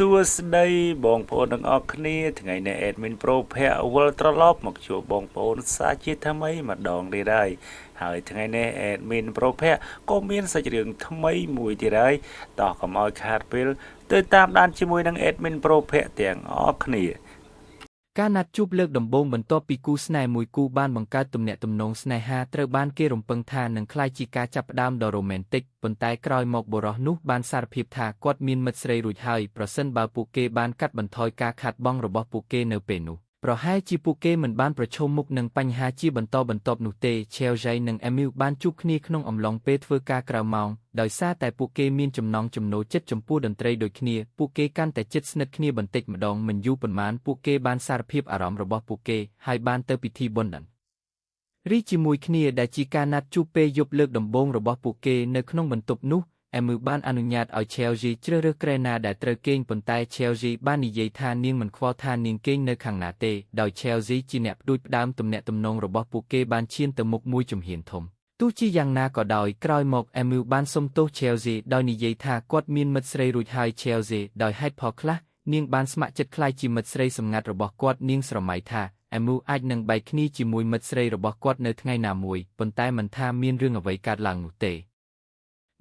សួស្តីបងប្អូនទាំងអស់គ្នាថ្ងៃនេះ Admin Pro ភ័ក្រវិលត្រឡប់មកជួបបងប្អូនសាជាថ្មីម្ដងទៀតហើយថ្ងៃនេះ Admin Pro ភ័ក្រក៏មានសាច់រឿងថ្មីមួយទៀតហើយតោះកុំឲ្យខាតពេលទៅតាមដានជាមួយនឹង Admin Pro ភ័ក្រទាំងអស់គ្នាការណាត់ជួបលើកដំបូងបន្ទាប់ពីគូស្នេហ៍មួយគូបានបង្កើតទំនាក់ទំនងស្នេហាត្រូវបានគេរំពឹងថានឹងក្លាយជាការចាប់ផ្ដើមដ៏រ៉ូមែនទិកប៉ុន្តែក្រោយមកបុរសនោះបានសារភាពថាគាត់មានមិត្តស្រីរួចហើយប្រសិនបើពួកគេបានកាត់បន្ថយការខាតបង់របស់ពួកគេនៅពេលនោះប្រហែលជាពួកគេមិនបានប្រឈមមុខនឹងបញ្ហាជាបន្តបន្ទាប់នោះទេ Chelsea និង Emil បានជួបគ្នាក្នុងអំឡុងពេលធ្វើការក្រៅម៉ោងដោយសារតែពួកគេមានចំណង់ចំណូលចិត្តចំពោះតន្ត្រីដូចគ្នាពួកគេកាន់តែជិតស្និទ្ធគ្នាបន្តិចម្ដងមិនយូរប៉ុន្មានពួកគេបានសារភាពអារម្មណ៍របស់ពួកគេហើយបានទៅពិធីបុណ្យរីជាមួយគ្នាដែលជាការណាត់ជួបពេលយប់លើកដំបូងរបស់ពួកគេនៅក្នុងបន្ទប់នោះEmil បានអនុញ្ញាតឲ្យ Chelsea ជ្រើសរើសគ្រែណាដែលត្រូវគេងប៉ុន្តែ Chelsea បាននិយាយថានាងមិនខ្វល់ថានាងគេងនៅខាងណាទេដោយ Chelsea ជាអ្នកផ្ដួចផ្ដើមទំនាក់ទំនងរបស់ពួកគេបានឈានទៅមុខមួយជំហានធំទោះជាយ៉ាងណាក៏ដោយក្រោយមក Emil បានសុំទោស Chelsea ដោយនិយាយថាគាត់មានមិត្តស្រីរួចហើយ Chelsea ដោយហេតុផលខ្លះនាងបានស្ម័គ្រចិត្តក្លាយជាមិត្តស្រីសម្ងាត់របស់គាត់នាងស្រមៃថា Emil អាចនឹងបែកគ្នាជាមួយមិត្តស្រីរបស់គាត់នៅថ្ងៃណាមួយប៉ុន្តែមិនថាមានរឿងអ្វីកើតឡើងនោះទ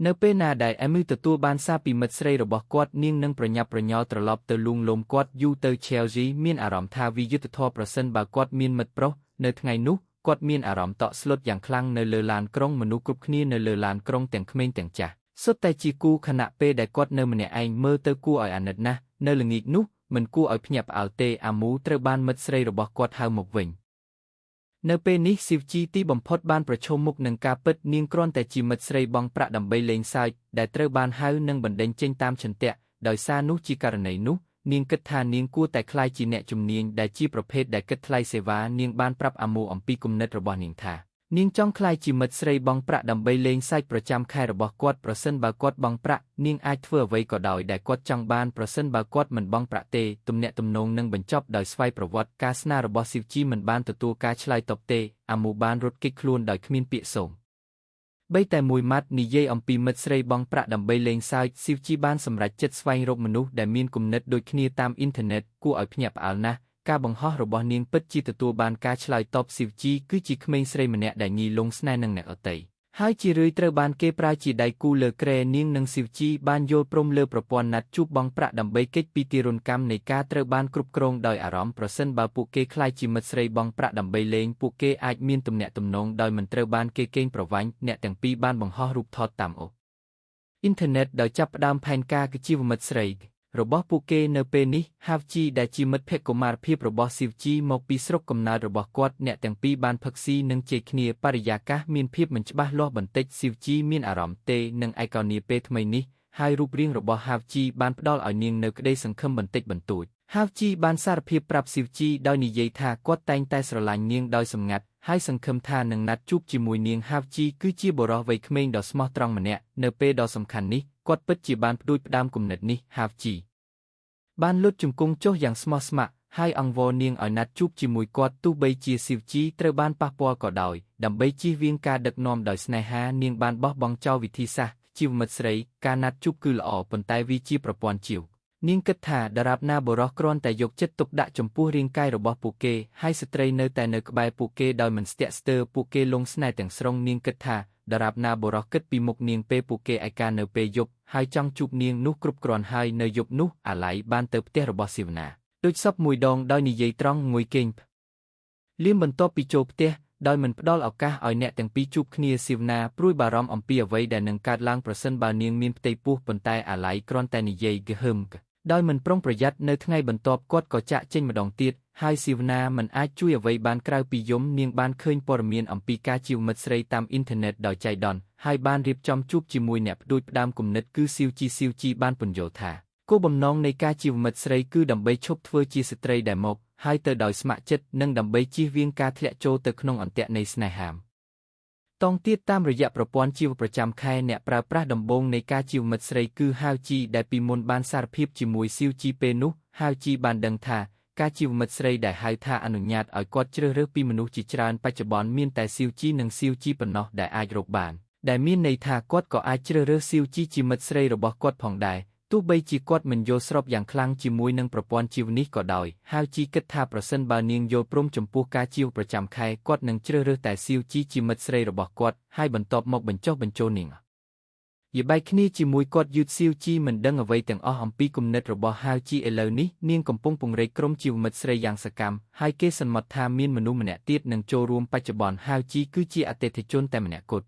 េនៅពេលណាដែល Emil ទទួលបានសារពីមិត្តស្រីរបស់គាត់នាងនឹងប្រញាប់ប្រញ័រត្រឡប់ទៅលួងលោមគាត់យូរទៅ Chelsea មានអារម្មណ៍ថាវាយុត្តិធម៌ប្រសិនបើគាត់មានមិត្តប្រុសនៅថ្ងៃនោះគាត់មានអារម្មណ៍តក់ស្លុតយ៉ាងខ្លាំងនៅលើឡានក្រុងមនុស្សគ្រប់គ្នានៅលើឡានក្រុងទាំងក្មេងទាំងចាស់សុទ្ធតែជាគូខណៈពេលដែលគាត់នៅម្នាក់ឯងមើលទៅគួរឲ្យអាណិតណាស់នៅល្ងាចនោះមិនគួរឲ្យភ្ញាក់ផ្អើលទេអាមូត្រូវបានមិត្តស្រីរបស់គាត់ហៅមកវិញនៅពេលនេះស៊ីវជីទីបំផុតបានប្រឈមមុខនឹងការពិតនាងគ្រាន់តែជាមិត្តស្រីបង់ប្រាក់ដើម្បីលេងសើចដែលត្រូវបានហៅនិងបណ្ដេញចេញតាមឆន្ទៈដោយសារនោះជាករណីនោះនាងគិតថានាងគួរតែក្លាយជាអ្នកជំនាញដែលជាប្រភេទដែលគិតថ្លៃសេវានាងបានប្រាប់អាមូអំពីគំនិតរបស់នាងថានាងចង់ក្លាយជាមិត្តស្រីបង់ប្រាក់ដើម្បីលេងសើចប្រចាំខែរបស់គាត់ប្រសិនបើគាត់បង់ប្រាក់នាងអាចធ្វើអ្វីក៏ដោយដែលគាត់ចង់បានប្រសិនបើគាត់មិនបង់ប្រាក់ទេទំនាក់ទំនងនឹងបញ្ចប់ដោយស្វ័យប្រវត្តិការស្នើរបស់ស៊ីវជីមិនបានទទួលការឆ្លើយតបទេអាមូបានរត់គេចខ្លួនដោយគ្មានពាក្យសូមបីតែមួយម៉ាត់និយាយអំពីមិត្តស្រីបង់ប្រាក់ដើម្បីលេងសើចស៊ីវជីបានសម្រេចចិត្តស្វែងរកមនុស្សដែលមានគំនិតដូចគ្នាតាមអ៊ីនធឺណិតគួរឲ្យភ្ញាក់ផ្អើលណាស់ការបង្ហោះរបស់នាងពិតជាទទួលបានការឆ្លើយតបស៊ីវជីគឺជាក្មេងស្រីម្នាក់ដែលងាយលងស្នេហ៍នឹងអ្នកដទៃហើយជារឿយត្រូវបានគេប្រើជាដៃគូលើក្រែនាងនិងស៊ីវជីបានយល់ព្រមលើប្រព័ន្ធណាត់ជួបបង់ប្រាក់ដើម្បីគេចពីទារុណកម្មនៃការត្រូវបានគ្រប់គ្រងដោយអារម្មណ៍ប្រសិនបើពួកគេក្លាយជាមិត្តស្រីបង់ប្រាក់ដើម្បីលេងពួកគេអាចមានទំនាក់ទំនងដោយមិនត្រូវបានគេកេងប្រវ័ញ្ចអ្នកទាំងពីរបានបង្ហោះរូបថតតាមអ៊ីនធឺណិតដោយចាប់ផ្ដើមផែនការជាមិត្តស្រីរបស់ពួកគេនៅពេលនេះហាវជីដែលជាមិត្តភក្តិកុមារភាពរបស់ស៊ីវជីមកពីស្រុកកំណើតរបស់គាត់អ្នកទាំងពីរបានផឹកស៊ីនិងជែកគ្នាបរិយាកាសមានភាពមិនច្បាស់លាស់បន្តិចស៊ីវជីមានអារម្មណ៍ទេនឹងឯកោនីពេលថ្មីនេះហើយរូបរាងរបស់ហាវជីបានផ្ដល់ឲ្យនាងនៅក្តីសង្ឃឹមបន្តិចបន្តួចហាវជីបានសារភាពប្រាប់ស៊ីវជីដោយនិយាយថាគាត់តែងតែស្រឡាញ់នាងដោយសម្ងាត់ហើយសង្ឃឹមថានឹងណាត់ជួបជាមួយនាងហាវជីគឺជាបុរសវ័យក្មេងដ៏ស្មោះត្រង់ម្នាក់នៅពេលដ៏សំខាន់នេះគាត់ពិតជាបានផ្ដួចផ្ដើមគំនិតនេះហាវជីបានលុតជង្គង់ចុះយ៉ាងស្មោះស្ម័គ្រហើយអង្វរនាងឲ្យណាត់ជួបជាមួយគាត់ទោះបីជាស៊ីវជីត្រូវបានប៉ះពាល់ក៏ដោយដើម្បីជៀសវាងការដឹកនាំដោយស្នេហានាងបានបោះបង់ចោលវិធីសាស្ត្រជីវមិត្តស្រីការណាត់ជួបគឺល្អប៉ុន្តែវាជាប្រព័ន្ធជីវនាងគិតថាដរាបណាបុរសគ្រាន់តែយកចិត្តទុកដាក់ចំពោះរាងកាយរបស់ពួកគេហើយស្ត្រីនៅតែនៅក្បែរពួកគេដោយមិនស្ទាក់ស្ទើរពួកគេលងស្នេហ៍ទាំងស្រុងនាងគិតថាដរាបណាបុរសគិតពីមុខនាងពេលពួកគេឯកានៅពេលយប់ហើយចង់ជួបនាងនោះគ្រប់គ្រាន់ហើយនៅយប់នោះអាឡៃបានទៅផ្ទះរបស់ស៊ីវណាដូចសពមួយដងដោយនិយាយត្រង់ងុយគេងលៀមបន្ទាប់ពីចូលផ្ទះដោយមិនផ្ដល់ឱកាសឲ្យអ្នកទាំងពីរជួបគ្នាស៊ីវណាព្រួយបារម្ភអំពីអ្វីដែលនឹងកើតឡើងប្រសិនបើនាងមានផ្ទៃពោះប៉ុន្តែអាឡៃគ្រាន់តែនិយាយហ្គឹមដោយមិនប្រុងប្រយ័ត្ននៅថ្ងៃបន្ទាប់គាត់ក៏ចាក់ចេញម្ដងទៀតហើយស៊ីវណាមិនអាចជួយអ្វីបានក្រៅពីយំនាងបានឃើញព័ត៌មានអំពីការជីវមិត្តស្រីតាមអ៊ីនធឺណិតដោយចៃដន្យហើយបានរៀបចំជួបជាមួយអ្នកផ្ដួចផ្ដើមគំនិតគឺស៊ីវជីបានពន្យល់ថាគោលបំណងនៃការជីវមិត្តស្រីគឺដើម្បីឈប់ធ្វើជាស្ត្រីដែលមកហើយទៅដោយស្ម័គ្រចិត្តនិងដើម្បីជៀសវាងការធ្លាក់ចូលទៅក្នុងអន្ទាក់នៃស្នេហាតងទៀតតាមរយៈប្រព័ន្ធជីវប្រចាំខែអ្នកប្រើប្រាស់ដំបូងនៃការជីវមិត្តស្រីគឺហាវជីដែលពីមុនបានសារភាពជាមួយស៊ីវជីពេលនោះហាវជីបានដឹងថាការជីវមិត្តស្រីដែលហៅថាអនុញ្ញាតឲ្យគាត់ជ្រើសរើសពីមនុស្សជាច្រើនបច្ចុប្បន្នមានតែស៊ីវជីនិងស៊ីវជីប៉ុណ្ណោះដែលអាចរកបានដែលមានន័យថាគាត់ក៏អាចជ្រើសរើសស៊ីវជីជាមិត្តស្រីរបស់គាត់ផងដែរ ទោះបីជាគាត់មិនយល់ស្របយ៉ាងខ្លាំងជាមួយនឹងប្រព័ន្ធជីវនេះក៏ដោយហាវជីគិតថាប្រសិនបើនាងយល់ព្រមចំពោះការជីវប្រចាំខែគាត់នឹងជ្រើសរើសតែស៊ីវជីជាមិត្តស្រីរបស់គាត់ហើយបន្ទាប់មកបញ្ចុះបញ្ចូលនាងយបែកគ្នាជាមួយគាត់យឺតស៊ីវជីមិនដឹងអ្វីទាំងអស់អំពីគំនិតរបស់ហាវជីឥឡូវនេះនាងកំពុងពង្រឹងក្រុមជីវមិត្តស្រីយ៉ាងសកម្មហើយគេសន្មតថាមានមនុស្សម្នាក់ទៀតនឹងចូលរួមបច្ចុប្បន្នហាវជីគឺជាអតិថិជនតែម្នាក់គត់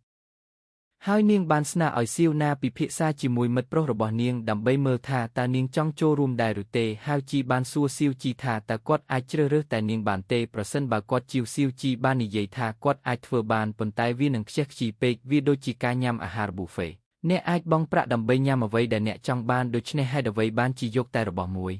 ហើយនាងបានស្នើឲ្យស៊ីវណាពិភាក្សាជាមួយមិត្តប្រុសរបស់នាងដើម្បីមើលថាតើនាងចង់ចូលរួមដែរឬទេហាវជីបានសួរស៊ីវជីថាតើគាត់អាចជ្រើសរើសតែនាងបានទេប្រសិនបើគាត់ជីវស៊ីវជីបាននិយាយថាគាត់អាចធ្វើបានប៉ុន្តែវានឹងខ្ជះខ្ជាយពេកវាដូចជាការញ៉ាំអាហារប៊ូហ្វេអ្នកអាចបង់ប្រាក់ដើម្បីញ៉ាំអ្វីដែលអ្នកចង់បានដូច្នេះហេតុអ្វីបានជាយកតែរបស់មួយ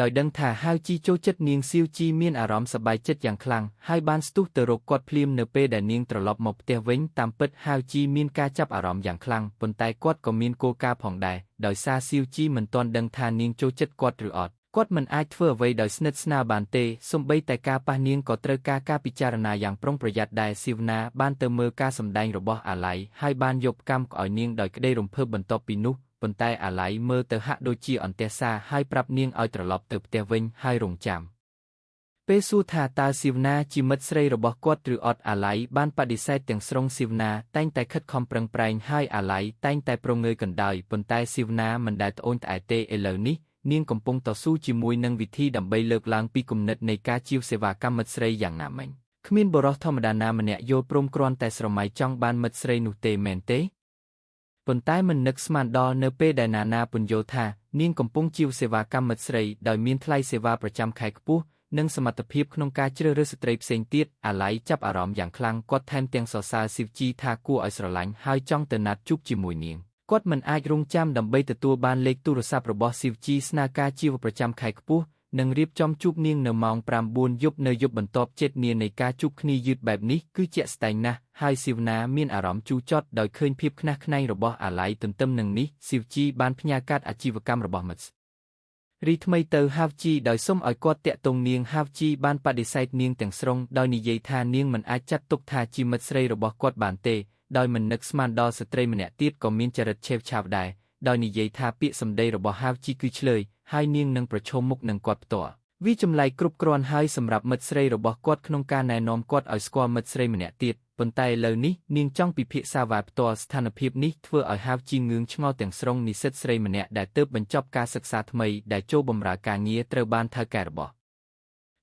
ដោយដឹងថាហាវជីចូលចិត្តនាងស៊ីវជីមានអារម្មណ៍សប្បាយចិត្តយ៉ាងខ្លាំងហើយបានស្ទុះទៅរកគាត់ភ្លាមនៅពេលដែលនាងត្រឡប់មកផ្ទះវិញតាមពិតហាវជីមានការចាប់អារម្មណ៍យ៉ាងខ្លាំងប៉ុន្តែគាត់ក៏មានគោលការណ៍ផងដែរដោយសារស៊ីវជីមិនទាន់ដឹងថានាងចូលចិត្តគាត់ឬអត់គាត់មិនអាចធ្វើអ្វីដោយស្និទ្ធស្នាលបានទេសូម្បីតែការប៉ះនាងក៏ត្រូវការពិចារណាយ៉ាងប្រុងប្រយ័ត្នដែរស៊ីវណាបានទៅមើលការសម្ដែងរបស់អាឡៃហើយបានយកផ្កាំឲ្យនាងដោយក្តីរំភើបបន្ទាប់ពីនោះប៉ុន្តែអាឡៃមើលទៅហាក់ដូចជាអន្ទះសារហើយប្រាប់នាងឲ្យត្រឡប់ទៅផ្ទះវិញហើយរងចាំពេលសួរថាតើស៊ីវណាជាមិត្តស្រីរបស់គាត់ឬអត់អាឡៃបានបដិសេធទាំងស្រុងស៊ីវណាតែងតែខិតខំប្រឹងប្រែងហើយអាឡៃតែងតែប្រងើយកណ្ដាលប៉ុន្តែស៊ីវណាមិនដែលត្អូញត្អែទេឥឡូវនេះនាងកំពុងតស៊ូជាមួយនឹងវិធីដើម្បីលើកឡើងពីគំនិតនៃការជាវសេវាកម្មមិត្តស្រីយ៉ាងណាមិញគ្មានបុរសធម្មតាណាម្នាក់យល់ព្រមគ្រាន់តែស្រមៃចង់បានមិត្តស្រីនោះទេមែនទេប៉ុន្តែមិននឹកស្មានដល់នៅពេលដែលណាពន្យល់ថានាងកំពុងជាវសេវាកម្មមិត្តស្រីដោយមានថ្លៃសេវាប្រចាំខែខ្ពស់និងសមត្ថភាពក្នុងការជ្រើសរើសស្ត្រីផ្សេងទៀតអាឡៃចាប់អារម្មណ៍យ៉ាងខ្លាំងគាត់ថែមទាំងសរសើរស៊ីវជីថាគួរឲ្យស្រឡាញ់ហើយចង់ទៅណាត់ជួបជាមួយនាងគាត់មិនអាចរងចាំដើម្បីទទួលបានលេខទូរស័ព្ទរបស់ស៊ីវជីស្នើការជីវប្រចាំខែខ្ពស់និងរៀបចំជួបនាងនៅម៉ោង 9 យប់នៅយប់បន្ទាប់ចិត្តនានៃការជួបគ្នាយឺតបែបនេះគឺជាក់ស្ដែងណាស់ហើយស៊ីវណាមានអារម្មណ៍ជូរចត់ដោយឃើញភាពខ្នះខ្នែងរបស់អាឡៃទន្ទឹមនឹងនេះស៊ីវជីបានផ្ញើកាតអាជីវកម្មរបស់មិត្តរីថ្មីទៅហាវជីដោយសុំឲ្យគាត់តាក់ទងនាងហាវជីបានបដិសេធនាងទាំងស្រុងដោយនិយាយថានាងមិនអាចចាត់ទុកថាជាមិត្តស្រីរបស់គាត់បានទេដោយមិននឹកស្មានដល់ស្ត្រីម្នាក់ទៀតក៏មានចរិតឆេវឆាវដែរដោយនិយាយថាពាក្យសម្ដីរបស់ហាវជីគឺឆ្លើយហើយនាងនឹងប្រឈមមុខនឹងគាត់ផ្ទាល់វាចម្លែកគ្រប់គ្រាន់ហើយសម្រាប់មិត្តស្រីរបស់គាត់ក្នុងការណែនាំគាត់ឲ្យស្គាល់មិត្តស្រីម្នាក់ទៀតប៉ុន្តែឥឡូវនេះនាងចង់ពិភាក្សាវ៉ាផ្ទាល់ស្ថានភាពនេះធ្វើឲ្យហាវជីងឿងឆ្ងល់ទាំងស្រុងនិស្សិតស្រីម្នាក់ដែលទើបបញ្ចប់ការសិក្សាថ្មីដែលចូលបម្រើការងារត្រូវបានថៅកែរបស់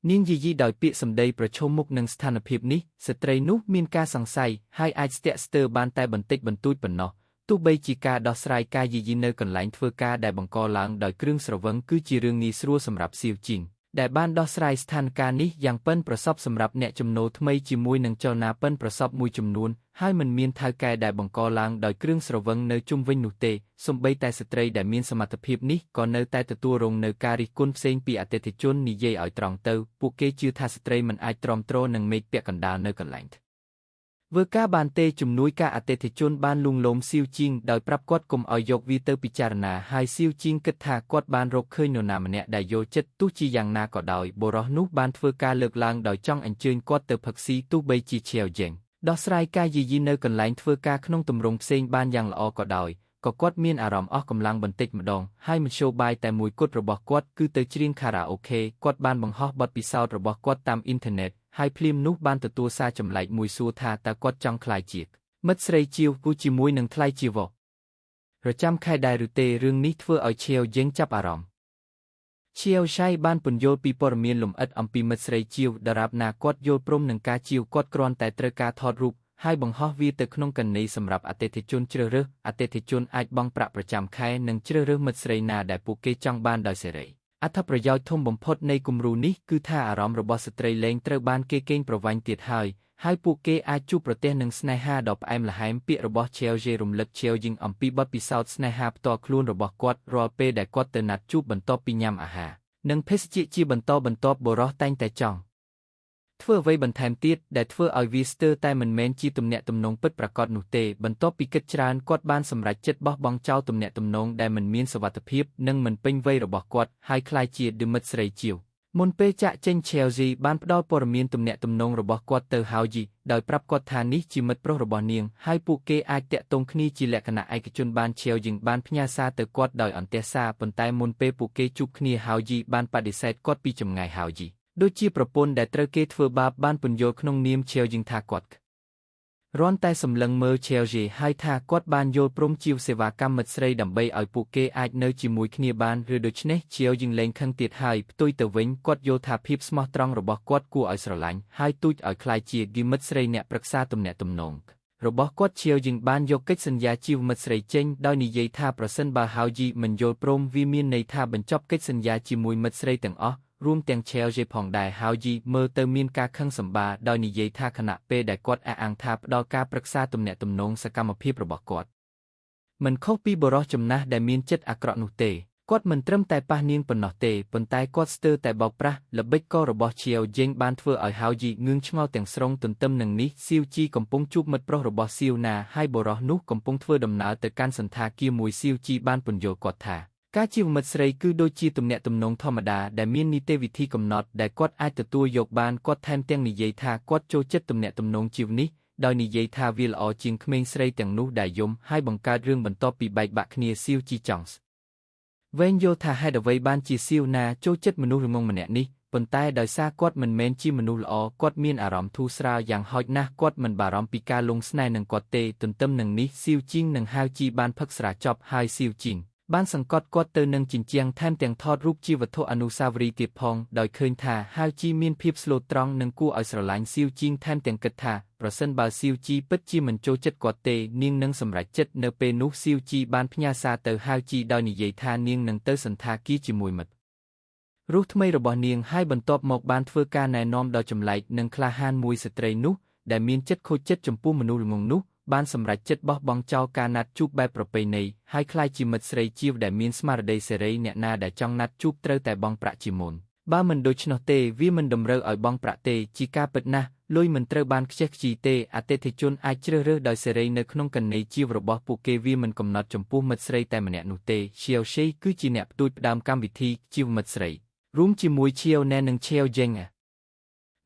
នាងយីយីដោយពាក្យសម្ដីប្រឈមមុខនឹងស្ថានភាពនេះស្ត្រីនោះមានការសង្ស័យហើយអាចស្ទាក់ស្ទើរបានតែបន្តិចបន្តួចប៉ុណ្ណោះទោះបីជាការដោះស្រាយការយីយីនៅកន្លែងធ្វើការដែលបង្កឡើងដោយគ្រឿងស្រវឹងគឺជារឿងងាយស្រួលសម្រាប់ស៊ីវជីងដែលបានដោះស្រាយស្ថានភាពនេះយ៉ាងប៉ិនប្រសប់សម្រាប់អ្នកចំណូលថ្មីជាមួយនឹងចលនាប៉ិនប្រសប់មួយចំនួនហើយមិនមានថៅកែដែលបង្កឡើងដោយគ្រឿងស្រវឹងនៅជុំវិញនោះទេសូម្បីតែស្ត្រីដែលមានសមត្ថភាពនេះក៏នៅតែទទួលរងនៅការរិះគន់ផ្សេងពីអតិថិជននិយាយឲ្យត្រង់ទៅពួកគេជឿថាស្ត្រីមិនអាចទ្រាំទ្រនឹងមេឃពាក់កណ្ដាលនៅកន្លែងធ្វើការបានទេជំនួយការអតិថិជនបានលួងលោមស៊ីវជីងដោយប្រាប់គាត់កុំឲ្យយកវាទៅពិចារណាហើយស៊ីវជីងគិតថាគាត់បានរកឃើញនរណាម្នាក់ដែលយល់ចិត្តទោះជាយ៉ាងណាក៏ដោយបុរសនោះបានធ្វើការលើកឡើងដោយចង់អញ្ជើញគាត់ទៅផឹកស៊ីទោះបីជាឆាវយ៉េងដោះស្រាយការយីយីនៅកន្លែងធ្វើការក្នុងទម្រង់ផ្សេងបានយ៉ាងល្អក៏ដោយក៏គាត់មានអារម្មណ៍អស់កម្លាំងបន្តិចម្ដងហើយមធ្យោបាយតែមួយគត់របស់គាត់គឺទៅច្រៀងខារ៉ាអូខេគាត់បានបង្ហោះបទពិសោធន៍របស់គាត់តាមអ៊ីនធឺណិតហើយភ្លាមនោះបានទទួលសារចម្លែកមួយសួរថាតើគាត់ចង់ក្លាយជាមិត្តស្រីជាវគូជាមួយនឹងថ្លៃជីវប្រចាំខែដែរឬទេរឿងនេះធ្វើឲ្យឆាវយ៉េងចាប់អារម្មណ៍ឆាវឆៃបានពន្យល់ពីព័ត៌មានលម្អិតអំពីមិត្តស្រីជាវដរាបណាគាត់យល់ព្រមនឹងការជាវគាត់គ្រាន់តែត្រូវការថតរូបហើយបង្ហោះវាទៅក្នុងកណនីសម្រាប់អតិថិជនជ្រើសរើសអតិថិជនអាចបង់ប្រាក់ប្រចាំខែនិងជ្រើសរើសមិត្តស្រីណាដែលពួកគេចង់បានដោយសេរីអត្ថប្រយោជន៍ធំបំផុតនៃគំរូនេះគឺថាអារម្មណ៍របស់ស្ត្រីលែងត្រូវបានគេកេងប្រវ័ញ្ចទៀតហើយពួកគេអាចជួបប្រទះនឹងស្នេហាដ៏ផ្អែមល្ហែមពាក្យរបស់ឆាវជេរំលឹកឆាវយីងអំពីបទពិសោធន៍ស្នេហាផ្ទាល់ខ្លួនរបស់គាត់រាល់ពេលដែលគាត់ទៅណាត់ជួបបន្ទាប់ពីញ៉ាំអាហារនិងភេសជ្ជៈជាបន្តបន្ទាប់បុរសតែងតែចង់ធ្វើអ្វីបន្ថែមទៀតដែលធ្វើឲ្យវាស្ទើរតែមិនមែនជាទំនាក់ទំនងពិតប្រាកដនោះទេបន្ទាប់ពីគិតច្រើនគាត់បានសម្រេចចិត្តបោះបង់ចោលទំនាក់ទំនងដែលមិនមានសុវត្ថិភាពនិងមិនពេញវ័យរបស់គាត់ហើយក្លាយជាមិត្តស្រីជាវ មុនពេលចាក់ចេញ Chelsea បានផ្ដល់ព័ត៌មានទំនាក់ទំនងរបស់គាត់ទៅ Hauji ដោយប្រាប់គាត់ថានេះជាមិត្តប្រុសរបស់នាងហើយពួកគេអាចតាក់ទងគ្នាជាលក្ខណៈឯកជនបាន Chelsea បានផ្ញើសារទៅគាត់ដោយអន្ទះសារប៉ុន្តែមុនពេលពួកគេជួបគ្នា Hauji បានបដិសេធគាត់ពីចម្ងាយ Hauji ដូចជាប្រពន្ធដែលត្រូវគេធ្វើបាបបានពន្យល់ក្នុងនាម Chelsea ថាគាត់រាន់តែសម្លឹងមើល Chelsea ហើយថាគាត់បានយល់ព្រមជាសេវាកម្មមិត្តស្រីដើម្បីឲ្យពួកគេអាចនៅជាមួយគ្នាបានឬដូច្នេះ Chelsea លែងខឹងទៀតហើយផ្ទុយទៅវិញគាត់យល់ថាភាពស្មោះត្រង់របស់គាត់គួរឲ្យស្រឡាញ់ហើយទូចឲ្យក្លាយជាគីមិត្តស្រីអ្នកប្រឹក្សាទំនាក់ទំនងរបស់គាត់ Chelsea បានយកកិច្ចសន្យាជីវមិត្តស្រីចេញដោយនិយាយថាប្រសិនបើ Hauji មិនយល់ព្រមវាមានន័យថាបញ្ចប់កិច្ចសន្យាជាមួយមិត្តស្រីទាំងអស់រួមទាំង Chelsea ផងដែរ Hauji មើលទៅមានការខឹងសម្បារដោយនិយាយថាខណៈពេលដែលគាត់អះអាងថាផ្ដល់ការប្រឹក្សាទំនាក់ទំនងសកម្មភាពរបស់គាត់មិនខុសពីបុរសចំណាស់ដែលមានចិត្តអាក្រក់នោះទេគាត់មិនត្រឹមតែប៉ះនាងប៉ុណ្ណោះទេប៉ុន្តែគាត់ស្ទើរតែបោកប្រាស់ល្បិចកលរបស់ Chelsea បានធ្វើឲ្យ Hauji ងឿងឆ្ងល់ទាំងស្រុងទន្ទឹមនឹងនេះ Siuji កំពុងជួបមិត្តប្រុសរបស់ Siuna ហើយបុរសនោះកំពុងធ្វើដំណើរទៅកាន់សន្តាគារមួយ Siuji បានពន្យល់គាត់ថាការជាមិត្តស្រីគឺដូចជាទំនាក់ទំនងធម្មតាដែលមាននីតិវិធីកំណត់ដែលគាត់អាចទទួលយកបានគាត់ថែមទាំងនិយាយថាគាត់ចូលចិត្តទំនាក់ទំនងជីវនេះដោយនិយាយថាវាល្អជាងក្មេងស្រីទាំងនោះដែលយំហើយបង្កើតរឿងបន្ទាប់ពីបែកបាក់គ្នា Siuji ចង់វែងយល់ថាហេតុអ្វីបានជា Siuna ចូលចិត្តមនុស្សល្ងងម្នាក់នេះប៉ុន្តែដោយសារគាត់មិនមែនជាមនុស្សល្អគាត់មានអារម្មណ៍ធូរស្រាលយ៉ាងហោចណាស់គាត់មិនបារម្ភពីការលងស្នេហ៍នឹងគាត់ទេទន្ទឹមនឹងនេះ Siuji និង Hauji បានផឹកស្រាចប់ហើយ Siujiបានសង្កត់គាត់ទៅនឹងជញ្ជាំងថែមទាំងថតរូបជាវត្ថុអនុស្សាវរីយ៍ទៀតផងដោយឃើញថា Hauji មានភាពស្លូតត្រង់និងគួរឲ្យស្រឡាញ់ Siuji ថែមទាំងគិតថាប្រសិនបើ Siuji ពិតជាមិនចូលចិត្តគាត់ទេនាងនឹងសម្រេចចិត្តនៅពេលនោះ Siuji បានផ្ញើសារទៅ Hauji ដោយនិយាយថានាងនឹងទៅសន្តាគារជាមួយមិត្តរស់ថ្មីរបស់នាងហើយបន្ទាប់មកបានធ្វើការណែនាំដ៏ចម្លែកនិងក្លាហានមួយស្ត្រីនោះដែលមានចិត្តខូចចិត្តចំពោះមនុស្សល្ងងនោះបានសម្រេចចិត្តបោះបង់ចោលការណាត់ជួបបែបប្រពៃណីហើយក្លាយជាមិត្តស្រីជាវដែលមានស្មារតីសេរីអ្នកណាដែលចង់ណាត់ជួបត្រូវតែបង់ប្រាក់ជាមុនបើមិនដូច្នោះទេវាមិនតម្រូវឲ្យបង់ប្រាក់ទេជាការពិតណាស់លុយមិនត្រូវបានខ្ជះខ្ជាយទេអតិថិជនអាចជ្រើសរើសដោយសេរីនៅក្នុងកណីជីវរបស់ពួកគេវាមិនកំណត់ចំពោះមិត្តស្រីតែម្នាក់នោះទេ Chelsea គឺជាអ្នកផ្ដួចផ្ដើមកម្មវិធីជីវមិត្តស្រីរួមជាមួយ Chelsea និង Chelsea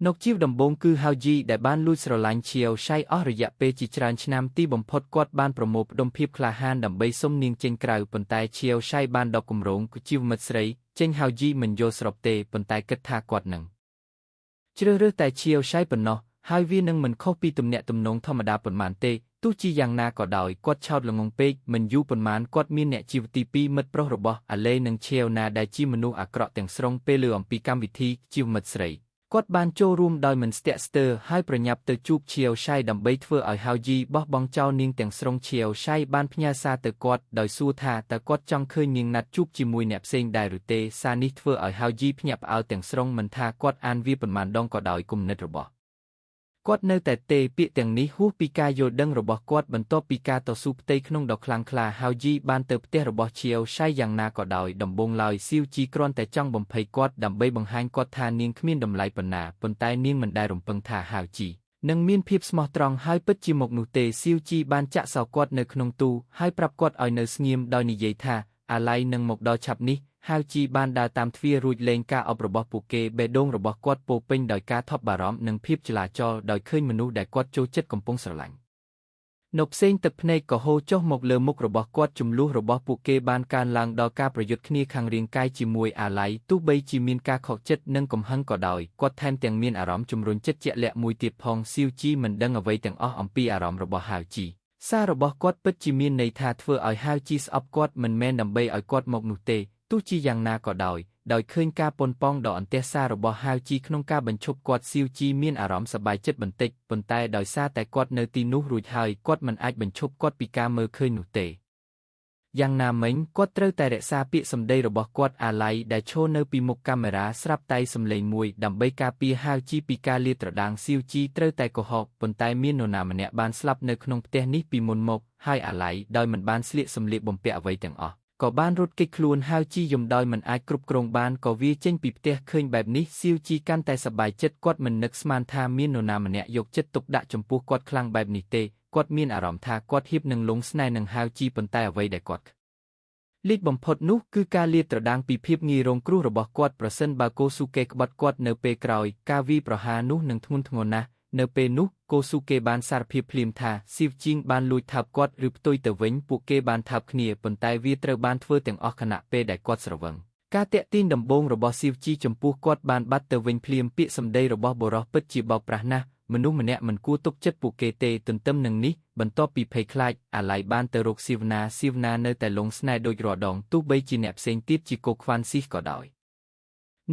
នៅជីវដំបូងគឺ Hauji ដែលបានលួចស្រឡាញ់ Chelsea អស់រយៈពេលជាច្រើនឆ្នាំទីបំផុតគាត់បានប្រមូលផ្ដុំភាពក្លាហានដើម្បីសុំនាងចេញក្រៅប៉ុន្តែ Chelsea បានដកគម្រោងជីវមិត្តស្រីចេញ Hauji មិនយល់ស្របទេប៉ុន្តែគិតថាគាត់នឹងជ្រើសរើសតែ Chelsea ប៉ុណ្ណោះហើយវានឹងមិនខុសពីទំនាក់ទំនងធម្មតាប៉ុន្មានទេទោះជាយ៉ាងណាក៏ដោយគាត់ឆោតល្ងងពេកមិនយូរប៉ុន្មានគាត់មានអ្នកជីវទី2មិត្តប្រុសរបស់ Ale និង Chelsea ដែលជាមនុស្សអាក្រក់ទាំងស្រុងពេលលើអំពីកម្មវិធីជីវមិត្តស្រីគាត់បានចូលរួមដោយមិនស្ទាក់ស្ទើរហើយប្រញាប់ទៅជួប Chelsea ដើម្បីធ្វើឲ្យ Hauji បោះបង់ចោលនាងទាំងស្រុង Chelsea បានផ្ញើសារទៅគាត់ដោយសួរថាតើគាត់ចង់ឃើញនាងណាត់ជួបជាមួយអ្នកផ្សេងដែរឬទេសារនេះធ្វើឲ្យ Hauji ភ្ញាក់ផ្អើលទាំងស្រុងមិនថាគាត់អានវាប៉ុន្មានដងក៏ដោយគំនិតរបស់គាត់នៅតែទេពាក្យទាំងនេះហួសពីការយល់ដឹងរបស់គាត់បន្ទាប់ពីការតស៊ូផ្ទៃក្នុងដ៏ខ្លាំងក្លា Hauji បានទៅផ្ទះរបស់ Chelsea យ៉ាងណាក៏ដោយដំបូងឡើយ Siuji គ្រាន់តែចង់បំភ័យគាត់ដើម្បីបង្ហាញគាត់ថានាងគ្មានតម្លៃប៉ុណ្ណាប៉ុន្តែនាងមិនដែលរំពឹងថា Hauji នឹងមានភាពស្មោះត្រង់ហើយពិតជាមកនោះទេ Siuji បានចាក់សោគាត់នៅក្នុងទូហើយប្រាប់គាត់ឲ្យនៅស្ងៀមដោយនិយាយថាអាឡ័យនឹងមកដល់ឆាប់នេះ Hauji បានដើរតាមទ្វាររួចលេងការអប់របស់ពួកគេបេះដូងរបស់គាត់ពោពេញដោយការថប់បារម្ភនិងភាពចលាចលដោយឃើញមនុស្សដែលគាត់ចូលចិត្តកំពុងស្រឡាញ់នៅផ្សេងទឹកភ្នែកក៏ហូរចុះមកលើមុខរបស់គាត់ចំនួនរបស់ពួកគេបានកើនឡើងដល់ការប្រយុទ្ធគ្នាខាងរាងកាយជាមួយអាឡ័យទោះបីជាមានការខកចិត្តនិងកំហឹងក៏ដោយគាត់ថែមទាំងមានអារម្មណ៍ជំរុញចិត្តជាក់លាក់មួយទៀតផង Siuji មិនដឹងអ្វីទាំងអស់អំពីអារម្មណ៍របស់ Hauji សាររបស់គាត់ពិតជាមានន័យថាធ្វើឲ្យ Hauji ស្អប់គាត់មិនមែនដើម្បីឲ្យគាត់មកនោះទេទោះជាយ៉ាងណាក៏ដោយឃើញការប៉ុនប៉ងដ៏អន្ទះសាររបស់ Hauji ក្នុងការបញ្ឈប់គាត់ Siuji មានអារម្មណ៍សប្បាយចិត្តបន្តិចប៉ុន្តែដោយសារតែគាត់នៅទីនោះរួចហើយគាត់មិនអាចបញ្ឈប់គាត់ពីការមើលឃើញនោះទេយ៉ាងណាមិញគាត់ត្រូវតែរក្សាពាក្យសម្ដីរបស់គាត់អាឡ័យដែលឈរនៅពីមុខកាមេរ៉ាស្រាប់តែសំឡេងមួយដើម្បីការពារ Hauji ពីការលាតត្រដាង Siuji ត្រូវតែកុហកប៉ុន្តែមាននរណាម្នាក់បានស្លាប់នៅក្នុងផ្ទះនេះពីមុនមកហើយអាឡ័យដោយមិនបានស្លៀកសម្លៀកបំពាក់អ្វីទាំងអស់ក៏បានរត់គេចខ្លួន Hauji យំដោយមិនអាចគ្រប់គ្រងបានក៏វាចេញពីផ្ទះឃើញបែបនេះ Siuji កាន់តែសប្បាយចិត្តគាត់មិននឹកស្មានថាមាននរណាម្នាក់យកចិត្តទុកដាក់ចំពោះគាត់ខ្លាំងបែបនេះទេគាត់មានអារម្មណ៍ថាគាត់ហៀបនឹងលងស្នេហ៍នឹង Hauji ប៉ុន្តែអ្វីដែលគាត់ លីកបំផុតនោះគឺការលាតត្រដាងពីភាពងាយរងគ្រោះរបស់គាត់ប្រសិនបើកូស៊ូកេក្បត់គាត់នៅពេលក្រោយការវាយប្រហារនោះនឹងធ្ងន់ធ្ងរណាស់នៅពេលនោះកូស៊ូកេបានសារភាពភ្លាមថាស៊ីវជីងបានលួចថើបគាត់ឬផ្ទុយទៅវិញពួកគេបានថើបគ្នាប៉ុន្តែវាត្រូវបានធ្វើទាំងអស់ខណៈពេលដែលគាត់ស្រវឹងការតាក់ទាញដំបូងរបស់ស៊ីវជីចំពោះគាត់បានបាត់ទៅវិញភ្លាមពាក្យសម្ដីរបស់បុរសពិតជាបោកប្រាស់ណាស់មនុស្សម្នាក់មិនគួរទុកចិត្តពួកគេទេទន្ទឹមនឹងនេះបន្ទាប់ពីភ័យខ្លាចអាឡៃបានទៅរកស៊ីវណានៅតែលងស្នេហ៍ដូចរាល់ដងទោះបីជាអ្នកផ្សេងទៀតជាកូខ្វាន់ស៊ីសក៏ដោយ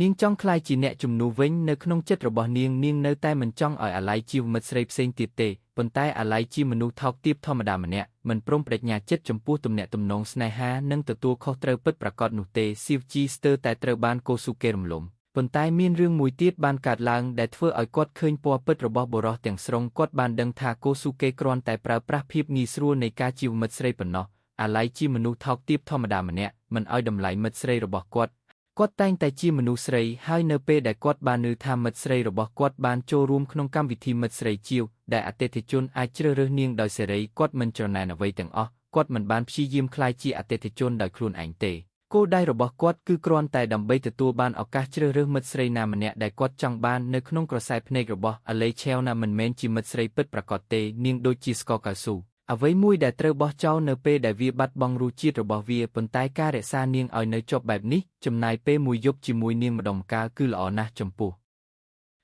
នាងចង់ក្លាយជាអ្នកជំនួសវិញនៅក្នុងចិត្តរបស់នាងនៅតែមិនចង់ឲ្យអាឡៃជាមិត្តស្រីផ្សេងទៀតទេប៉ុន្តែអាឡៃជាមនុស្សថោកទាបធម្មតាម្នាក់មិនព្រមបដិញ្ញាចិត្តចំពោះទំនាក់ទំនងស្នេហានិងទទួលខុសត្រូវពិតប្រាកដនោះទេស៊ីវជីស្ទើរតែត្រូវបានកូស៊ូកេរំលំប៉ុន្តែមានរឿងមួយទៀតបានកើតឡើងដែលធ្វើឲ្យគាត់ឃើញពណ៌ពិតរបស់បុរសទាំងស្រុងគាត់បានដឹងថាកូស៊ូកេគ្រាន់តែប្រើប្រាស់ភាពងាយស្រួលនៃការជាមិត្តស្រីប៉ុណ្ណោះអាឡៃជាមនុស្សថោកទាបធម្មតាម្នាក់មិនឲ្យតម្លៃមិត្តស្រីរបស់គាត់តែងតែជាមនុស្សស្រីហើយនៅពេលដែលគាត់បានឮថាមិត្តស្រីរបស់គាត់បានចូលរួមក្នុងកម្មវិធីមិត្តស្រីជាវដែលអតិថិជនអាចជ្រើសរើសនាងដោយសេរីគាត់មិនច្រណែនអ្វីទាំងអស់គាត់មិនបានព្យាយាមក្លាយជាអតិថិជនដោយខ្លួនឯងទេគោលដៅរបស់គាត់គឺគ្រាន់តែដើម្បីទទួលបានឱកាសជ្រើសរើសមិត្តស្រីណាម្នាក់ដែលគាត់ចង់បាននៅក្នុងក្រសែភ្នែករបស់អាឡេឆេវណាមិនមែនជាមិត្តស្រីពិតប្រាកដទេនាងដូចជាស្ករកៅស៊ូអ្វីមួយដែលត្រូវបោះចោលនៅពេលដែលវាបាត់បង់រសជាតិរបស់វាប៉ុន្តែការរក្សានាងឲ្យនៅជាប់បែបនេះចំណាយពេលមួយយប់ជាមួយនាងម្ដងម្កាលគឺល្អណាស់ចំពោះ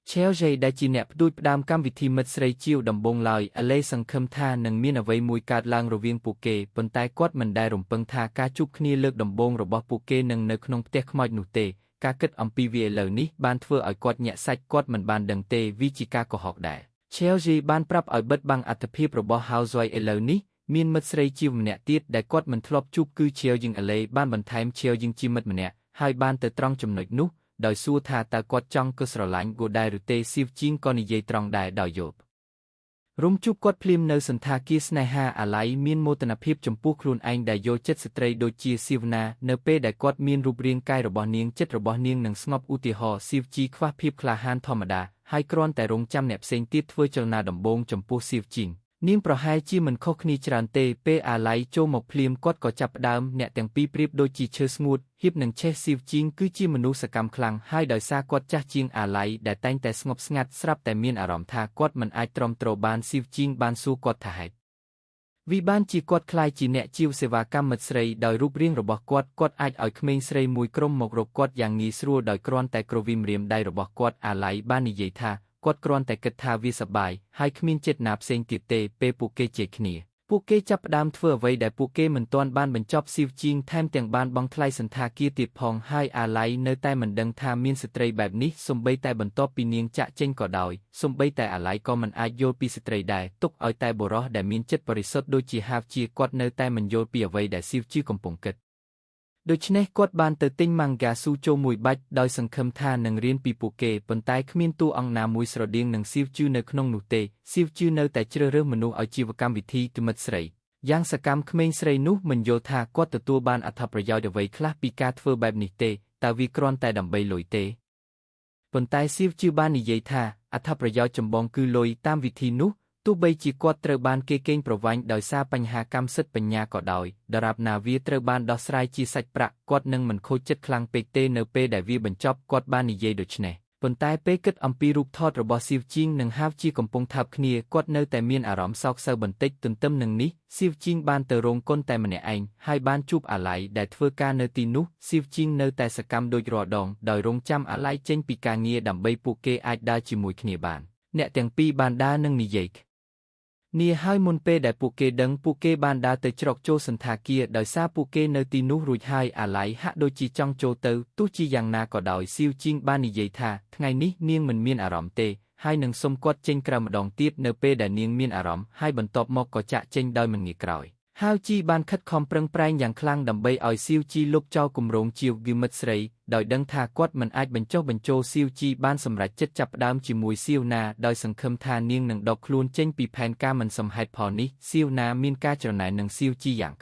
ឆេវជេដែលជាអ្នកផ្ដួចផ្ដើមកម្មវិធីមិត្តស្រីជាវដំបូងឡើយអាឡេសង្ឃឹមថានឹងមានអ្វីមួយកើតឡើងរវាងពួកគេប៉ុន្តែគាត់មិនដែលរំពឹងថាការជួបគ្នាលើកដំបូងរបស់ពួកគេនឹងនៅក្នុងផ្ទះខ្មោចនោះទេការគិតអំពីវាឥឡូវនេះបានធ្វើឲ្យគាត់ញាក់សាច់គាត់មិនបានដឹងទេវាជាការកុហកដែរឆេវជេបានប្រាប់ឲ្យបិទបាំងអត្ថភាពរបស់ Housewife ឥឡូវនេះមានមិត្តស្រីជាវម្នាក់ទៀតដែលគាត់មិនធ្លាប់ជួបគឺឆេវយឹងអាឡេបានបន្ថែមឆេវយឹងជាមិត្តម្នាក់ហើយបានទៅត្រង់ចំណុចនោះដោយសួរថាតើគាត់ចង់ក៏ស្រឡាញ់គូដែរឬទេស៊ីវជីងក៏និយាយត្រង់ដែរដោយយល់រុំជួបគាត់ភ្លាមនៅសន្តាគារស្នេហាអាឡៃមានមោទនភាពចំពោះខ្លួនឯងដែលយកចិត្តស្ត្រីដូចជាស៊ីវណានៅពេលដែលគាត់មានរូបរាងកាយរបស់នាងចិត្តរបស់នាងនឹងស្ងប់ឧទាហរណ៍ស៊ីវជីខ្វះភាពក្លាហានធម្មតាហើយគ្រាន់តែរងចាំអ្នកផ្សេងទៀតធ្វើចលនាដំបូងចំពោះស៊ីវជីងនាងប្រហែលជាមិនខុសគ្នាច្រើនទេពេលអាឡៃចូលមកភ្លាមគាត់ក៏ចាប់ផ្ដើមអ្នកទាំងពីរប្រៀបដូចជាឈើស្ងួតហៀបនឹងឆេះស៊ីវជីងគឺជាមនុស្សសកម្មខ្លាំងហើយដោយសារគាត់ចាស់ជាងអាឡៃដែលតែងតែស្ងប់ស្ងាត់ស្រាប់តែមានអារម្មណ៍ថាគាត់មិនអាចទ្រាំទ្របានស៊ីវជីងបានសួរគាត់ថាហេតុវាបានជាគាត់ក្លាយជាអ្នកជាវសេវាកម្មមិត្តស្រីដោយរូបរាងរបស់គាត់អាចឲ្យក្មេងស្រីមួយក្រុមមករកគាត់យ៉ាងងាយស្រួលដោយគ្រាន់តែគ្រវីម្រាមដៃរបស់គាត់អាឡៃបាននិយាយថាគាត់គ្រាន់តែគិតថាវាសប្បាយហើយគ្មានចេតនាផ្សេងទៀតទេពេលពួកគេជេរគ្នាពួកគេចាប់ផ្ដើមធ្វើអ្វីដែលពួកគេមិនទាន់បានបញ្ចប់ស៊ីវជីងថែមទាំងបានបង់ថ្លៃសន្តាគារទៀតផងហើយអាឡៃនៅតែមិនដឹងថាមានស្ត្រីបែបនេះសូម្បីតែបន្ទាប់ពីនាងចាក់ចេញក៏ដោយសូម្បីតែអាឡៃក៏មិនអាចយល់ពីស្ត្រីដែរទុកឲ្យតែបុរសដែលមានចិត្តបរិសុទ្ធដូចជាហាវជាគាត់នៅតែមិនយល់ពីអ្វីដែលស៊ីវជីកំពុងគិតដូច្នេះគាត់បានទៅទិញម៉ាំងហ្គាស៊ូចូលមួយបាច់ដោយសង្ឃឹមថានឹងរៀនពីពួកគេប៉ុន្តែគ្មានតួអង្គណាមួយស្រដៀងនឹងស៊ីវជឺនៅក្នុងនោះទេស៊ីវជឺនៅតែជ្រើសរើសមនុស្សឲ្យជីវកម្មវិធីមិត្តស្រីយ៉ាងសកម្មក្មេងស្រីនោះមិនយល់ថាគាត់ទទួលបានអត្ថប្រយោជន៍អ្វីខ្លះពីការធ្វើបែបនេះទេតើវាគ្រាន់តែដើម្បីលុយទេប៉ុន្តែស៊ីវជឺបាននិយាយថាអត្ថប្រយោជន៍ចម្បងគឺលុយតាមវិធីនោះទោះបីជាគាត់ត្រូវបានគេកេងប្រវ័ញ្ចដោយសារបញ្ហាកម្មសិទ្ធិបញ្ញាក៏ដោយដរាបណាវាត្រូវបានដោះស្រាយជាសាច់ប្រាក់គាត់នឹងមិនខូចចិត្តខ្លាំងពេកទេនៅពេលដែលវាបញ្ចប់គាត់បាននិយាយដូចនេះប៉ុន្តែពេលគិតអំពីរូបថតរបស់ស៊ីវជីងនិងហាវជាកំពុងថើបគ្នាគាត់នៅតែមានអារម្មណ៍សោកសៅបន្តិចទន្ទឹមនឹងនេះស៊ីវជីងបានទៅរោងកុនតែម្នាក់ឯងហើយបានជួបអាឡៃដែលធ្វើការនៅទីនោះស៊ីវជីងនៅតែសកម្មដូចរាល់ដងដោយរងចាំអាឡៃចេញពីការងារដើម្បីពួកគេអាចដើរជាមួយគ្នាបានអ្នកទាំងពីរបានដើរនិងនិយាយនេះហើយមុនពេលដែលពួកគេដឹងពួកគេបានដើរទៅច្រកចូលសន្តាគារដោយសារពួកគេនៅទីនោះរួចហើយអាឡៃហាក់ដូចជាចង់ចូលទៅទោះជាយ៉ាងណាក៏ដោយស៊ីវជីងបាននិយាយថាថ្ងៃនេះនាងមិនមានអារម្មណ៍ទេហើយនឹងសុំគាត់ចេញក្រៅម្ដងទៀតនៅពេលដែលនាងមានអារម្មណ៍ហើយបន្ទាប់មកក៏ចាក់ចេញដោយមិនងាកក្រោយហាវជីបានខិតខំប្រឹងប្រែងយ៉ាងខ្លាំងដើម្បីឲ្យស៊ីវជីលុបចោលគម្រោងជាវមិត្តស្រីដោយដឹងថាគាត់មិនអាចបញ្ចុះបញ្ចូលស៊ីវជីបានសម្រេចចិត្តចាប់ផ្ដើមជាមួយស៊ីវណាដោយសង្ឃឹមថានាងនឹងដកខ្លួនចេញពីផែនការមិនសមហេតុផលនេះស៊ីវណាមានការច្រណែននឹងស៊ីវជីយ៉ា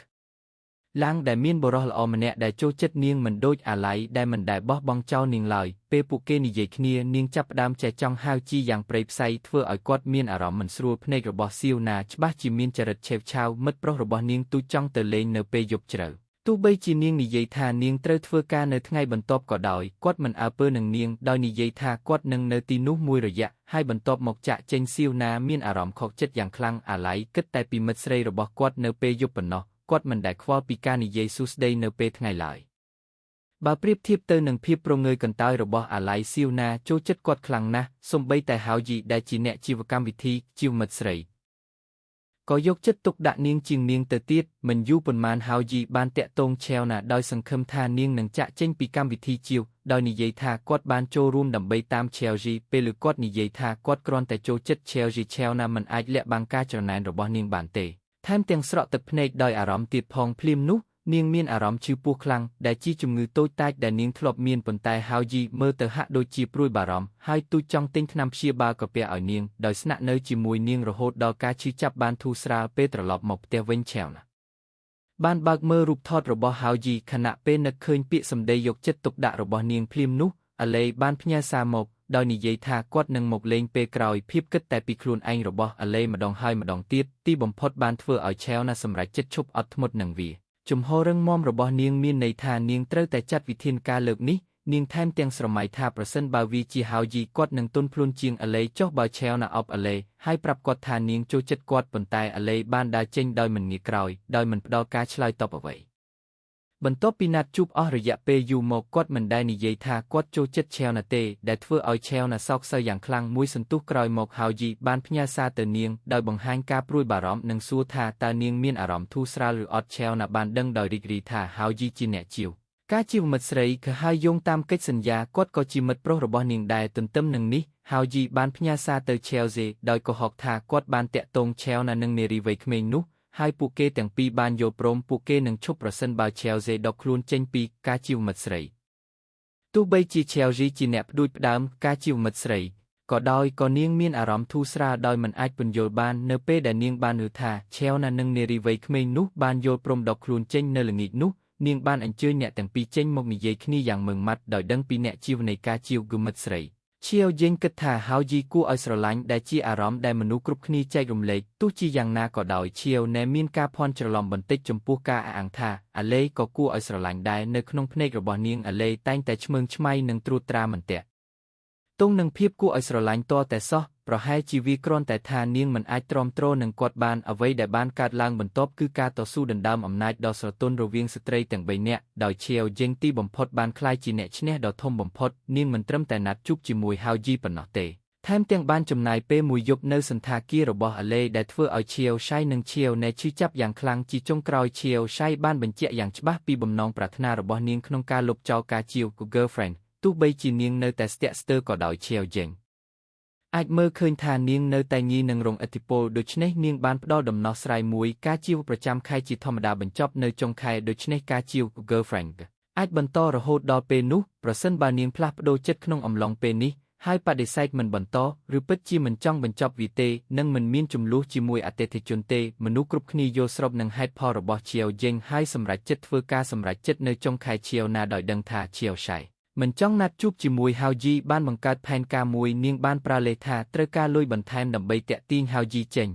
ងឡាំងដែលមានបុរសល្អម្នាក់ដែលចូលចិត្តនាងមិនដូចអាឡៃដែលមិនដែលបោះបង់ចោលនាងឡើយពេលពួកគេនិយាយគ្នានាងចាប់ផ្ដើមចែកចង់ហាវជីយ៉ាងព្រៃផ្សៃធ្វើឲ្យគាត់មានអារម្មណ៍មិនស្រួលភ្នែករបស់ស៊ីវណាច្បាស់ជាមានចរិតឆេវឆាវមិត្តប្រុសរបស់នាងទូចចង់ទៅលេងនៅពេលយប់ជ្រៅ ទោះបីជានាងនិយាយថានាងត្រូវធ្វើការនៅថ្ងៃបន្ទាប់ក៏ដោយគាត់មិនអើពើនឹងនាងដោយនិយាយថាគាត់នឹងនៅទីនោះមួយរយៈហើយបន្ទាប់មកចាក់ចេញសៀវណាមានអារម្មណ៍ខកចិត្តយ៉ាងខ្លាំងអាឡ័យគិតតែពីមិត្តស្រីរបស់គាត់នៅពេលយប់ប៉ុណ្ណោះគាត់មិនដែលខ្វល់ពីការនិយាយសួស្ដីនៅពេលថ្ងៃឡើយបើប្រៀបធៀបទៅនឹងភាពប្រងើយកន្តើយរបស់អាឡ័យសៀវណាចូលចិត្តគាត់ខ្លាំងណាស់សូម្បីតែហៅយីដែលជាអ្នកជីវកម្មវិធីជីវមិត្តស្រីក៏យកចិត្តទុកដាក់នាងជាងនាងទៅទៀតមិនយូរប៉ុន្មានហៅយីបានតាក់ទងឆេវណាដោយសង្ឃឹមថានាងនឹងចាក់ចេញពីកម្មវិធីជីវដោយនិយាយថាគាត់បានចូលរួមដើម្បីតាមឆេវជីពេលឬគាត់និយាយថាគាត់គ្រាន់តែចូលចិត្តឆេវជីឆេវណាមិនអាចលាក់បាំងការច្រណែនរបស់នាងបានទេថែមទាំងស្រក់ទឹកភ្នែកដោយអារម្មណ៍ទៀតផងភ្លាមនោះនាងមានអារម្មណ៍ឈឺពោះខ្លាំងដែលជាជំងឺតូចតាចដែលនាងធ្លាប់មានប៉ុន្តែហៅយីមើលទៅហាក់ដូចជាព្រួយបារម្ភហើយទូចចង់ទិញថ្នាំព្យាបាលកាពះឲ្យនាងដោយស្នាក់នៅជាមួយនាងរហូតដល់ការឈឺចាប់បានធូរស្រាលពេលត្រឡប់មកផ្ទះវិញឆេវណាបានបើកមើលរូបថតរបស់ហៅយីខណៈពេលនឹកឃើញពាក្យសម្ដីយកចិត្តទុកដាក់របស់នាងភ្លាមនោះអាឡេបានផ្ញើសារមកដោយនិយាយថាគាត់នឹងមកលេងពេលក្រោយភាពគិតតែពីខ្លួនឯងរបស់អាឡេម្ដងហើយម្ដងទៀតទីបំផុតបានធ្វើឲ្យឆេវណាសម្រេចចិត្តឈប់អត់ធ្មត់នឹងវាជំហររឹងមាំរបស់នាងមានន័យថានាងត្រូវតែចាត់វិធានការលើកនេះនាងថែមទាំងស្រមៃថាប្រសិនបើវាជាហៅយីគាត់នឹងទន់ភ្លន់ជាងអាឡេចុះបើឆេវណាអប់អាឡេហើយប្រាប់គាត់ថានាងចូលចិត្តគាត់ប៉ុន្តែអាឡេបានដើរចេញដោយមិនងាកក្រោយដោយមិនផ្ដល់ការឆ្លើយតបអ្វីបន្ទាប់ពីណាត់ជួបអស់រយៈពេលយូរមកគាត់មិនដែលនិយាយថាគាត់ចូលចិត្តឆេវណាទេដែលធ្វើឲ្យឆេវណាសោកសៅយ៉ាងខ្លាំងមួយសន្ទុះក្រោយមកហៅយីបានផ្ញើសារទៅនាងដោយបង្ហាញការព្រួយបារម្ភនិងសួរថាតើនាងមានអារម្មណ៍ធូរស្រាលឬអត់ឆេវណាបានដឹងដោយរីករាយថាហៅយីជាអ្នកជីវការជីវមិត្តស្រីគឺហើយយោងតាមកិច្ចសន្យាគាត់ក៏ជាមិត្តប្រុសរបស់នាងដែរទន្ទឹមនឹងនេះហៅយីបានផ្ញើសារទៅឆេវសេដោយកុហកថាគាត់បានតាក់ទងឆេវណានឹងនារីវ័យក្មេងនោះហើយពួកគេទាំងពីរបានយល់ព្រមពួកគេនឹងឈប់ប្រសិនបើឆេវសេដកខ្លួនចេញពីការជីវមិត្តស្រីទោះបីជាឆេវជីជាអ្នកផ្ដួចផ្ដើមការជីវមិត្តស្រីក៏ដោយក៏នាងមានអារម្មណ៍ធូរស្រាលដោយមិនអាចពន្យល់បាននៅពេលដែលនាងបានឮថាឆេវណានឹងនារីវ័យក្មេងនោះបានយល់ព្រមដកខ្លួនចេញនៅល្ងាចនោះនាងបានអញ្ជើញអ្នកទាំងពីរចេញមកនិយាយគ្នាយ៉ាងម៉ឺងម៉ាត់ដោយដឹងពីអ្នកជីវនៃការជីវគឺមិត្តស្រីឆៀវយេងគិតថាហៅយីគួរឲ្យស្រឡាញ់ដែលជាអារម្មណ៍ដែលមនុស្សគ្រប់គ្នាចែករំលែកទោះជាយ៉ាងណាក៏ដោយឆៀវណែមានការភ័ន្តច្រឡំបន្តិចចំពោះការអះអាងថាអាឡេក៏គួរឲ្យស្រឡាញ់ដែរនៅក្នុងភ្នែករបស់នាងអាឡេតែងតែឆ្មើងឆ្មៃនិងត្រួតត្រាមិនទាក់ទង់នឹងភាពគួរឲ្យស្រឡាញ់តតែសោះប្រហែលជាវាគ្រាន់តែថានាងមិនអាចទ្រាំទ្រនឹងគាត់បានអ្វីដែលបានកើតឡើងបន្ទាប់គឺការតស៊ូដណ្ដើមអំណាចដ៏ស្រទន់រវាងស្ត្រីទាំង3នាក់ដោយឆៀវយេងទីបំផុតបានក្លាយជាអ្នកឈ្នះដ៏ធំបំផុតនាងមិនត្រឹមតែណាត់ជួបជាមួយហៅយីប៉ុណ្ណោះទេថែមទាំងបានចំណាយពេលមួយយប់នៅសន្តាគាររបស់អាឡេដែលធ្វើឲ្យឆៀវឆៃនិងឆៀវណែឈឺចាប់យ៉ាងខ្លាំងជាចុងក្រោយឆៀវឆៃបានបញ្ជាក់យ៉ាងច្បាស់ពីបំណងប្រាថ្នារបស់នាងក្នុងការលុបចោលការជីវ girlfriend ទោះបីជានាងនៅតែស្ទាក់ស្ទើរក៏ដោយឆៀវយេងអាចមើលឃើញថានាងនៅតែងាយនឹងរងឥទ្ធិពលដូច្នេះនាងបានផ្ដល់ដំណោះស្រាយមួយការជីវប្រចាំខែជាធម្មតាបញ្ចប់នៅចុងខែដូច្នេះការជីវ girlfriend អាចបន្តរហូតដល់ពេលនោះប្រសិនបើនាងផ្លាស់ប្ដូរចិត្តក្នុងអំឡុងពេលនេះហើយបដិសេធមិនបន្តឬពិតជាមិនចង់បញ្ចប់វាទេនិងមិនមានចំនួនជាមួយអតិថិជនទេមនុស្សគ្រប់គ្នាយល់ស្របនឹងហេតុផលរបស់ឆៀវយេងហើយសម្រេចចិត្តធ្វើការសម្រេចចិត្តនៅចុងខែឆៀវណាដោយដឹងថាឆៀវឆៃមិនចង់ណាត់ជួបជាមួយហៅយីបានបង្កើតផែនការមួយនាងបានប្រើលេខថាត្រូវការលុយបន្ថែមដើម្បីតាក់ទាញហៅយីចេញ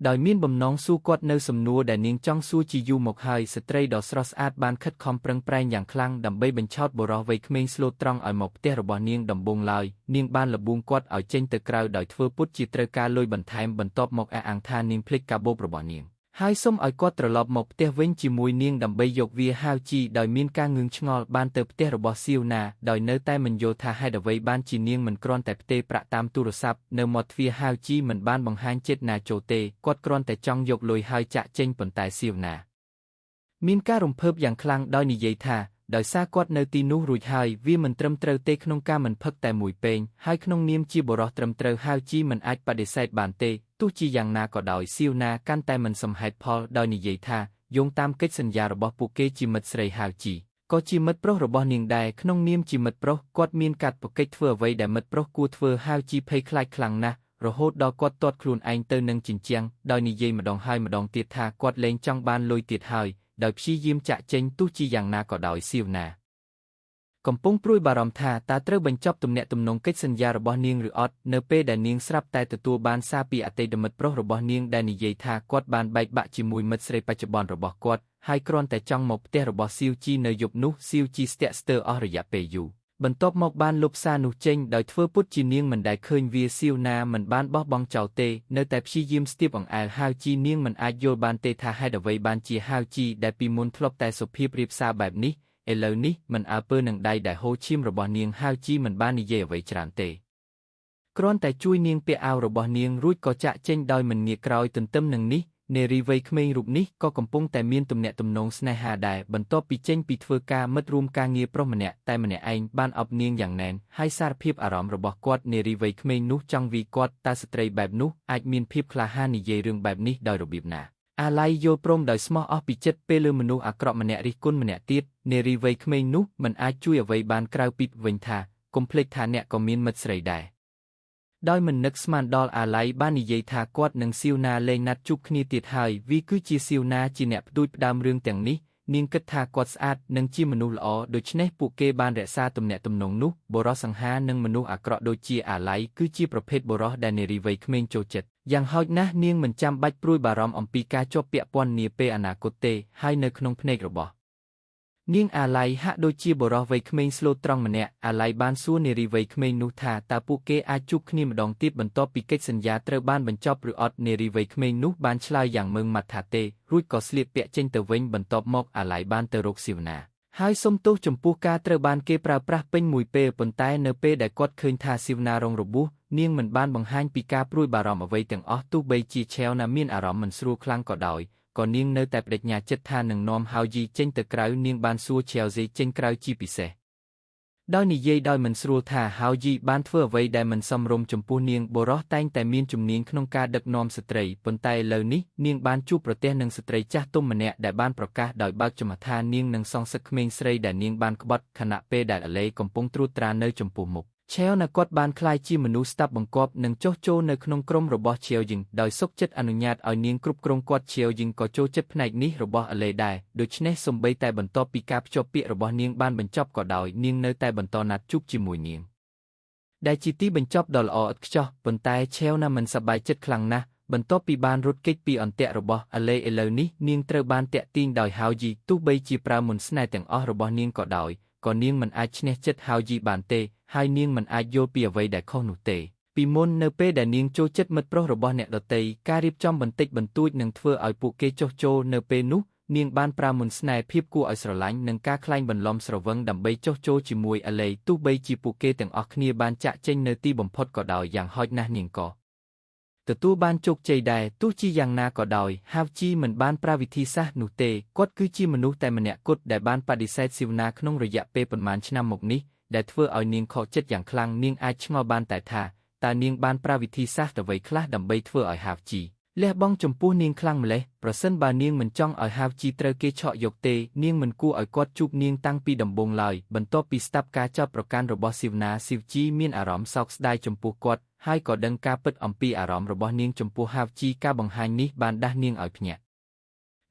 ដោយមានបំណងសួរគាត់នៅសំណួរដែលនាងចង់សួរជាយូរមកហើយស្ត្រីដ៏ស្រស់ស្អាតបានខិតខំប្រឹងប្រែងយ៉ាងខ្លាំងដើម្បីបញ្ឆោតបុរសវ័យក្មេងស្លូតត្រង់ឲ្យមកផ្ទះរបស់នាងដំបូងឡើយនាងបានលបួងគាត់ឲ្យចេញទៅក្រៅដោយធ្វើពុតជាត្រូវការលុយបន្ថែមបន្ទាប់មកអះអាងថានាងភ្លេចកាបូបរបស់នាងហើយសុំឲ្យគាត់ត្រឡប់មកផ្ទះវិញជាមួយនាងដើម្បីយកវាហៅជីដោយមានការងឿងឆ្ងល់បានទៅផ្ទះរបស់សៀវណាដោយនៅតែមិនយល់ថាហេតុអ្វីបានជានាងមិនគ្រាន់តែផ្ទេរប្រាក់តាមទូរស័ព្ទនៅមាត់ទ្វារហៅជីមិនបានបង្ហាញចេតនាចូលទេគាត់គ្រាន់តែចង់យកលុយហើយចាក់ចេញប៉ុន្តែសៀវណាមានការរំភើបយ៉ាងខ្លាំងដោយនិយាយថាដោយសារគាត់នៅទីនោះរួចហើយវាមិនត្រឹមត្រូវទេក្នុងការមិនផឹកតែមួយពេងហើយក្នុងនាមជាបុរសត្រឹមត្រូវហៅជីមិនអាចបដិសេធបានទេទោះជាយ៉ាងណាក៏ដោយសៀវណាកាន់តែមិនសមហេតុផលដោយនិយាយថាយោងតាមកិច្ចសន្យារបស់ពួកគេជាមិត្តស្រីហៅជីក៏ជាមិត្តប្រុសរបស់នាងដែរក្នុងនាមជាមិត្តប្រុសគាត់មានកាតព្វកិច្ចធ្វើអ្វីដែលមិត្តប្រុសគួរធ្វើហៅជីភ័យខ្លាចខ្លាំងណាស់រហូតដល់គាត់ទាត់ខ្លួនឯងទៅនឹងជញ្ជាំងដោយនិយាយម្ដងហើយម្ដងទៀតថាគាត់លែងចង់បានលុយទៀតហើយដោយព្យាយាមចាក់ចេញទោះជាយ៉ាងណាក៏ដោយសៀវណា កំពុងព្រួយបារម្ភថាតើត្រូវបញ្ចប់ទំនាក់ទំនងកិច្ចសន្យារបស់នាងឬអត់នៅពេលដែលនាងស្រាប់តែទទួលបានសារពីអតីតមិត្តប្រុសរបស់នាងដែលនិយាយថាគាត់បានបែកបាក់ជាមួយមិត្តស្រីបច្ចុប្បន្នរបស់គាត់ហើយគ្រាន់តែចង់មកផ្ទះរបស់ស៊ីវជីនៅយប់នោះស៊ីវជីស្ទាក់ស្ទើរអស់រយៈពេលយូរបន្ទាប់មកបានលុបសារនោះចេញដោយធ្វើពុតជានាងមិនដែលឃើញវាស៊ីវណាមិនបានបោះបង់ចោលទេនៅតែព្យាយាមស្ទាបអង្អែលហាវជីនាងមិនអាចយល់បានទេថាហេតុអ្វីបានជាហាវជីដែលពីមុនធ្លាប់តែសុភាពរាបសារបែបនេះឥឡូវនេះមិនអើពើនឹងដៃដែលហូរឈាមរបស់នាងហាវជីមិនបាននិយាយអ្វីច្រើនទេគ្រាន់តែជួយនាងពាក់អាវរបស់នាងរួចក៏ចាក់ចេញដោយមិនងាកក្រោយទន្ទឹមនឹងនេះនារីវ័យក្មេងរូបនេះក៏កំពុងតែមានទំនាក់ទំនងស្នេហាដែរបន្ទាប់ពីចេញពីធ្វើការមិត្តរួមការងារប្រុសម្នាក់តែម្នាក់ឯងបានអប់នាងយ៉ាងណែនហើយសារភាពអារម្មណ៍របស់គាត់នារីវ័យក្មេងនោះចង់វាយគាត់តើស្ត្រីបែបនោះអាចមានភាពក្លាហាននិយាយរឿងបែបនេះដោយរបៀបណាអាឡ័យយល់ព្រមដោយស្មោះអស់ពីចិត្តពេលលើមនុស្សអាក្រក់ម្នាក់រិះគន់ម្នាក់ទៀតនារីវ័យក្មេងនោះមិនអាចជួយអ្វីបានក្រៅពីវិញថាកុំភ្លេចថាអ្នកក៏មានមិត្តស្រីដែរដោយមិននឹកស្មានដល់អាឡ័យបាននិយាយថាគាត់នឹងស៊ីវណាលែងណាត់ជួបគ្នាទៀតហើយវាគឺជាស៊ីវណាជាអ្នកផ្ដួចផ្ដើមរឿងទាំងនេះនាងគិតថាគាត់ស្អាតនិងជាមនុស្សល្អដូច្នេះពួកគេបានរក្សាទំនាក់ទំនងនោះបុរសសង្ហានិងមនុស្សអាក្រក់ដូចជាអាឡ័យគឺជាប្រភេទបុរសដែលនារីវ័យក្មេងចូលចិត្តយ៉ាងហោចណាស់នាងមិនចាំបាច់ព្រួយបារម្ភអំពីការជាប់ពាក់ព័ន្ធនាពេលអនាគតទេហើយនៅក្នុងភ្នែករបស់នាងអាឡ័យហាក់ដូចជាបុរសវ័យក្មេងស្លូតត្រង់ម្នាក់អាឡ័យបានសួរនារីវ័យក្មេងនោះថាតើពួកគេអាចជួបគ្នាម្ដងទៀតបន្ទាប់ពីកិច្ចសន្យាត្រូវបានបញ្ចប់ឬអត់នារីវ័យក្មេងនោះបានឆ្លើយយ៉ាងម៉ឺងម៉ាត់ថាទេរួចក៏ស្លៀកពាក់ចេញទៅវិញបន្ទាប់មកអាឡ័យបានទៅរកស៊ីវណាហើយសុំទោសចំពោះការត្រូវបានគេប្រើប្រាស់ពេញមួយពេលប៉ុន្តែនៅពេលដែលគាត់ឃើញថាស៊ីវណារងរបួសនាងមិនបានបង្ហាញពីការព្រួយបារម្ភអ្វីទាំងអស់ទោះបីជាឆេវណាមានអារម្មណ៍មិនស្រួលខ្លាំងក៏ដោយក៏នាងនៅតែបដិញ្ញាចិត្តថានឹងនាំហាវជីចេញទៅក្រៅនាងបានសួរឆេវហ្សេចេញក្រៅជាពិសេសដោយនិយាយដោយមិនស្រួលថាហាវជីបានធ្វើអ្វីដែលមិនសមរម្យចំពោះនាងបុរសតែងតែមានជំនាញក្នុងការដឹកនាំស្ត្រីប៉ុន្តែឥឡូវនេះនាងបានជួបប្រទះនឹងស្ត្រីចាស់ទុំម្នាក់ដែលបានប្រកាសដោយបើកចំហថានាងនឹងសងសឹកក្មេងស្រីដែលនាងបានក្បត់ខណៈពេលដែលអាឡេកំពុងត្រួតត្រានៅចំពោះមុខឆេវណាគាត់បានក្លាយជាមនុស្សស្តាប់បង្គាប់និងចុះចូលនៅក្នុងក្រុមរបស់ឆេវយីងដោយសុខចិត្តអនុញ្ញាតឲ្យនាងគ្រប់គ្រងគាត់ឆេវយីងក៏ចូលចិត្តផ្នែកនេះរបស់អាឡេដែរដូច្នេះសូម្បីតែបន្ទាប់ពីការភ្ជាប់ពាក្យរបស់នាងបានបញ្ចប់ក៏ដោយនាងនៅតែបន្តណាត់ជួបជាមួយនាងដែលជាទីបញ្ចប់ដ៏ល្អឥតខ្ចោះប៉ុន្តែឆេវណាមិនសប្បាយចិត្តខ្លាំងណាស់បន្ទាប់ពីបានរត់គេចពីអន្ទាក់របស់អាឡេឥឡូវនេះនាងត្រូវបានតាក់ទាញដោយហាវជីទោះបីជាប្រើមន្តស្នេហ៍ទាំងអស់របស់នាងក៏ដោយក៏នាងមិនអាចឈ្នះចិត្តហាវជីបានទេហើយនាងមិនអាចយល់ពីអ្វីដែលខុសនោះទេពីមុននៅពេលដែលនាងចូលចិត្តមិត្តប្រុសរបស់អ្នកដទៃការរៀបចំបន្តិចបន្តួចនឹងធ្វើឲ្យពួកគេចុះចូលនៅពេលនោះនាងបានប្រើមន្តស្នេហ៍ភាពគួរឲ្យស្រឡាញ់និងការក្លែងបន្លំស្រវឹងដើម្បីចុះចូលជាមួយអាឡេទោះបីជាពួកគេទាំងអស់គ្នាបានចាក់ចេញនៅទីបំផុតក៏ដោយយ៉ាងហោចណាស់នាងក៏ទទួលបានជោគជ័យដែរទោះជាយ៉ាងណាក៏ដោយហាវជីមិនបានប្រើវិធីសាស្ត្រនោះទេគាត់គឺជាមនុស្សតែម្នាក់គត់ដែលបានបដិសេធស៊ីវណាក្នុងរយៈពេលប៉ុន្មានឆ្នាំមកនេះដែលធ្វើឲ្យនាងខកចិត្តយ៉ាងខ្លាំងនាងអាចឆ្ងល់បានតែថាតើនាងបានប្រើវិធីសាស្ត្រអ្វីខ្លះដើម្បីធ្វើឲ្យហាវជីលះបង់ចំពោះនាងខ្លាំងម្ល៉េះប្រសិនបើនាងមិនចង់ឲ្យហាវជីត្រូវគេឆក់យកទេនាងមិនគួរឲ្យគាត់ជួបនាងតាំងពីដំបូងឡើយបន្ទាប់ពីស្ដាប់ការចោទប្រកាន់របស់ស៊ីវណាស៊ីវជីមានអារម្មណ៍សោកស្ដាយចំពោះគាត់ហើយក៏ដឹងការពិតអំពីអារម្មណ៍របស់នាងចំពោះហាវជីការបង្ហាញនេះបានដាស់នាងឲ្យភ្ញាក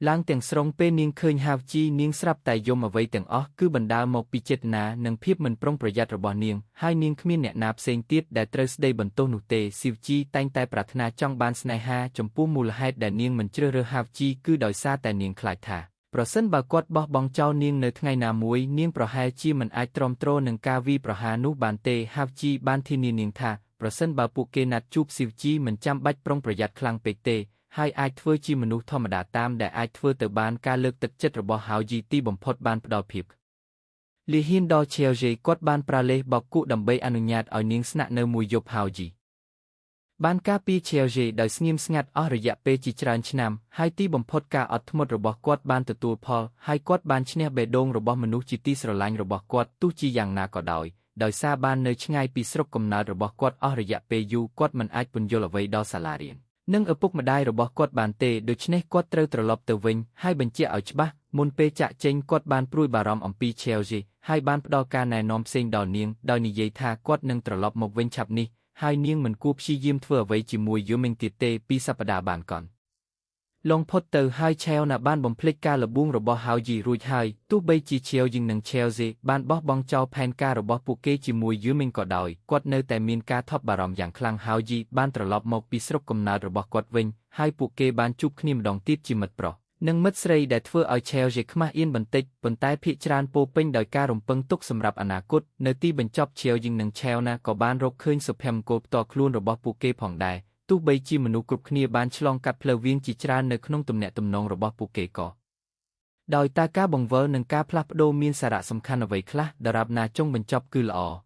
់ឡើងទាំងស្រុងពេលនាងឃើញហាវជីនាងស្រាប់តែយំអ្វីទាំងអស់គឺបណ្ដាលមកពីចេតនានិងភាពមិនប្រុងប្រយ័ត្នរបស់នាងហើយនាងគ្មានអ្នកណាផ្សេងទៀតដែលត្រូវស្ដីបន្ទោសនោះទេស៊ីវជីតែងតែប្រាថ្នាចង់បានស្នេហាចំពោះមូលហេតុដែលនាងមិនជ្រើសរើសហាវជីគឺដោយសារតែនាងខ្លាចថាប្រសិនបើគាត់បោះបង់ចោលនាងនៅថ្ងៃណាមួយនាងប្រហែលជាមិនអាចទ្រាំទ្រនឹងការវាយប្រហារនោះបានទេហាវជីបានធានានាងថាប្រសិនបើពួកគេណាត់ជួបស៊ីវជីមិនចាំបាច់ប្រុងប្រយ័ត្នខ្លាំងពេកទេហើយអាចធ្វើជាមនុស្សធម្មតាតាមដែលអាចធ្វើទៅបានការលើកទឹកចិត្តរបស់ហាវជីទីបំផុតបានផ្ដល់ភាពលីហ៊ានដល់ឆេវជេគាត់បានប្រើលេសបោកគក់ដើម្បីអនុញ្ញាតឲ្យនាងស្នាក់នៅមួយយប់ហាវជីបានការពារឆេវជេដោយស្ងៀមស្ងាត់អស់រយៈពេលជាច្រើនឆ្នាំហើយទីបំផុតការអត់ធ្មត់របស់គាត់បានទទួលផលហើយគាត់បានឈ្នះបេះដូងរបស់មនុស្សជាទីស្រឡាញ់របស់គាត់ទោះជាយ៉ាងណាក៏ដោយសារបាននៅឆ្ងាយពីស្រុកកំណើតរបស់គាត់អស់រយៈពេលយូរគាត់មិនអាចពន្យល់អ្វីដល់សាលារៀននិងឪពុកម្ដាយរបស់គាត់បានទេដូច្នេះគាត់ត្រូវត្រឡប់ទៅវិញហើយបញ្ជាក់ឲ្យច្បាស់មុនពេលចាក់ចេញគាត់បានព្រួយបារម្ភអំពីឆេវជេហើយបានផ្ដល់ការណែនាំផ្សេងដល់នាងដោយនិយាយថាគាត់នឹងត្រឡប់មកវិញឆាប់នេះហើយនាងមិនគួរព្យាយាមធ្វើអ្វីជាមួយយូមីងទៀតទេ2សប្តាហ៍បានកន្ ลงพดเตอให้เชลนะบ้านบ่มพลิกการระบุงระบอฮาวจีรูดให้ตู้ใบจีเชลยิงหนังเชลซีบ้านบอบองเจ้าแผนการระบอปูเกจิมวยยืมมิงก็ดอยกดเนอแต่มีนการทบบารอมอย่างคลังฮาวจีบ้านตรลอบมกปีสรบกำนาระบอกดเวงให้ปูเกบ้านจุบขนิมดองติดจิมัดเปราะนังมัดสเรย์ได้ทั่วเอาเชลซีขมาเอียนบันติกบนใต้พิจารณโปเป็นโดยการรมเปิงตุกสำหรับอนาคตเนตีบรรจบเชลยิงหนังเชลนะก็บ้านรบคืนสุพแฮมโกบต่อคลูนระบอปูเกผ่องได้ตู้ใบจีมนุกรุบขณีบานฉลองกัดเพลวิงจิจราในขนมตุ่มเนตุ่มนองระบอบปูเกกอโดยตากาบงเวอร์หนึ่งกาพลับโดมีนสาระสำคัญเอาไว้คละดารับนาจงบรรจบคือละอ